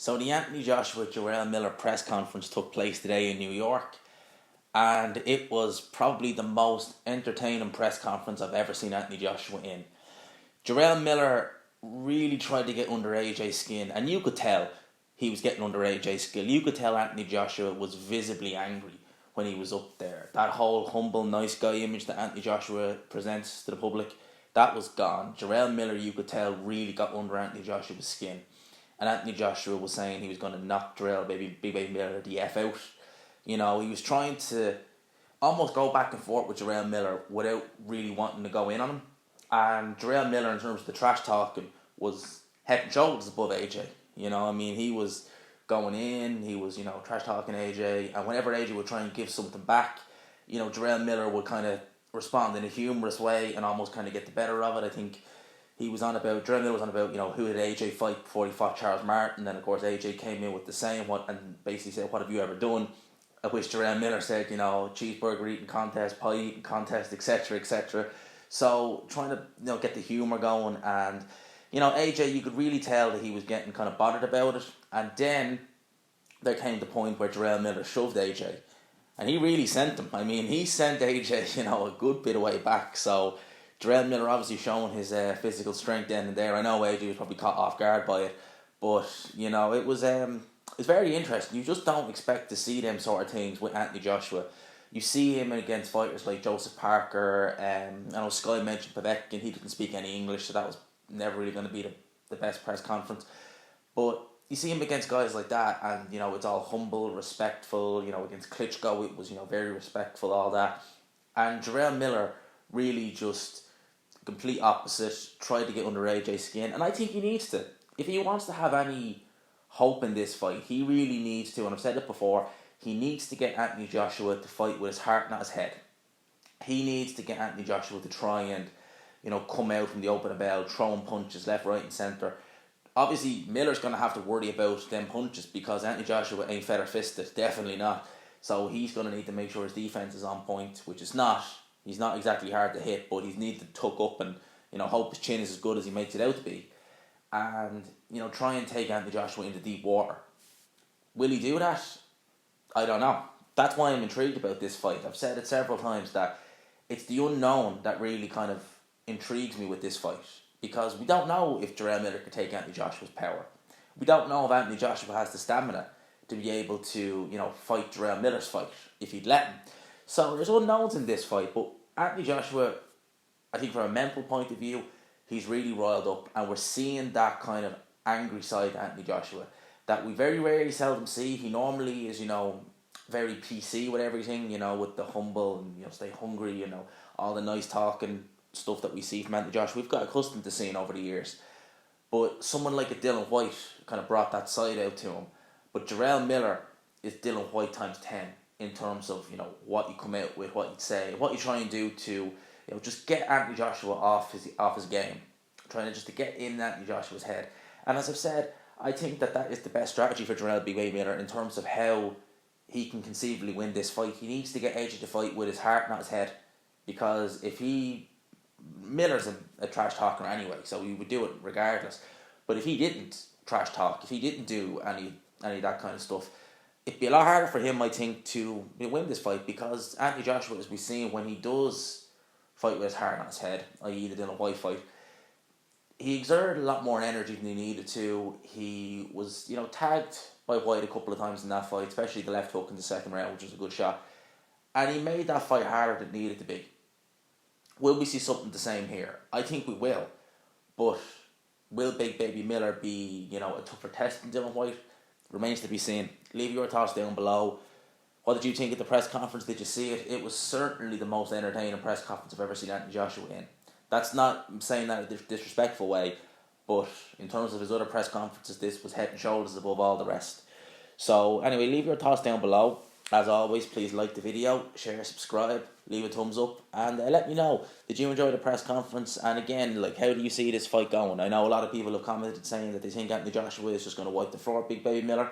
So the Anthony Joshua Jarrell Miller press conference took place today in New York, and it was probably the most entertaining press conference I've ever seen Anthony Joshua in. Jarrell Miller really tried to get under AJ's skin, and you could tell he was getting under AJ's skin. You could tell Anthony Joshua was visibly angry when he was up there. That whole humble, nice guy image that Anthony Joshua presents to the public, that was gone. Jarrell Miller, you could tell, really got under Anthony Joshua's skin. And Anthony Joshua was saying he was going to knock Big Baby Miller the F out. You know, he was trying to almost go back and forth with Jarrell Miller without really wanting to go in on him. And Jarrell Miller, in terms of the trash talking, was head and shoulders above AJ. You know, I mean, he was going in, he was, trash talking AJ. And whenever AJ would try and give something back, Jarrell Miller would kind of respond in a humorous way and almost kind of get the better of it. I think Jarrell Miller was on about, who did AJ fight before he fought Charles Martin. And of course, AJ came in with the same and basically said, what have you ever done? At which Jarrell Miller said, cheeseburger eating contest, pie eating contest, etc., etc. So trying to, get the humour going. And, AJ, you could really tell that he was getting kind of bothered about it. And then there came the point where Jarrell Miller shoved AJ. And he really sent him. I mean, he sent AJ, a good bit of way back. So Jarrell Miller obviously showing his physical strength then and there. I know AJ was probably caught off guard by it. But, it was it's very interesting. You just don't expect to see them sort of things with Anthony Joshua. You see him against fighters like Joseph Parker. I know Sky mentioned Povetkin. He didn't speak any English, so that was never really going to be the best press conference. But you see him against guys like that, and it's all humble, respectful. Against Klitschko, it was very respectful, all that. And Jarrell Miller really just complete opposite. Tried to get under AJ's skin, and I think he needs to. If he wants to have any hope in this fight, he really needs to. And I've said it before. He needs to get Anthony Joshua to fight with his heart, not his head. He needs to get Anthony Joshua to try and come out from the opening bell, throwing punches left, right, and centre. Obviously, Miller's going to have to worry about them punches because Anthony Joshua ain't feather fisted, definitely not. So he's going to need to make sure his defence is on point, which is not. He's not exactly hard to hit, but he needs to tuck up and hope his chin is as good as he makes it out to be. And try and take Anthony Joshua into deep water. Will he do that? I don't know. That's why I'm intrigued about this fight. I've said it several times that it's the unknown that really kind of intrigues me with this fight. Because we don't know if Jarrell Miller can take Anthony Joshua's power. We don't know if Anthony Joshua has the stamina to be able to, fight Jarrell Miller's fight, if he'd let him. So there's unknowns in this fight, but Anthony Joshua, I think from a mental point of view, he's really riled up, and we're seeing that kind of angry side to Anthony Joshua that we very rarely seldom see. He normally is, very PC with everything, with the humble and, stay hungry, all the nice talking stuff that we see from Anthony Joshua. We've got accustomed to seeing over the years. But someone like a Dylan White kind of brought that side out to him. But Jarrell Miller is Dylan White times 10 in terms of, what you come out with, what you say, what you try and do to, just get Anthony Joshua off his game. Trying to just to get in Anthony Joshua's head. And as I've said, I think that is the best strategy for Jarrell Big Baby Miller in terms of how he can conceivably win this fight. He needs to get AJ to fight with his heart, not his head. Because Miller's a trash talker anyway, so he would do it regardless. But if he didn't trash talk, if he didn't do any of that kind of stuff, it'd be a lot harder for him, I think, to win this fight, because Anthony Joshua, as we've seen, when he does fight with his heart, not his head, i.e. the Dylan White fight, he exerted a lot more energy than he needed to. He was, tagged by White a couple of times in that fight, especially the left hook in the second round, which was a good shot. And he made that fight harder than it needed to be. Will we see something the same here? I think we will. But will Big Baby Miller be, a tougher test than Dylan White? Remains to be seen. Leave your thoughts down below. What did you think of the press conference? Did you see it? It was certainly the most entertaining press conference I've ever seen Anthony Joshua in. That's not saying that in a disrespectful way, but in terms of his other press conferences, this was head and shoulders above all the rest. So anyway, leave your thoughts down below. As always, please like the video, share, subscribe, leave a thumbs up, and let me know, did you enjoy the press conference? And again, how do you see this fight going? I know a lot of people have commented saying that they think Anthony Joshua is just going to wipe the floor Big Baby Miller.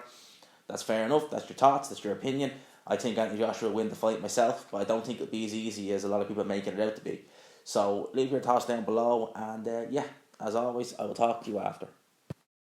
That's fair enough, that's your thoughts, that's your opinion. I think Anthony Joshua will win the fight myself, but I don't think it'll be as easy as a lot of people are making it out to be. So leave your thoughts down below, and as always, I will talk to you after.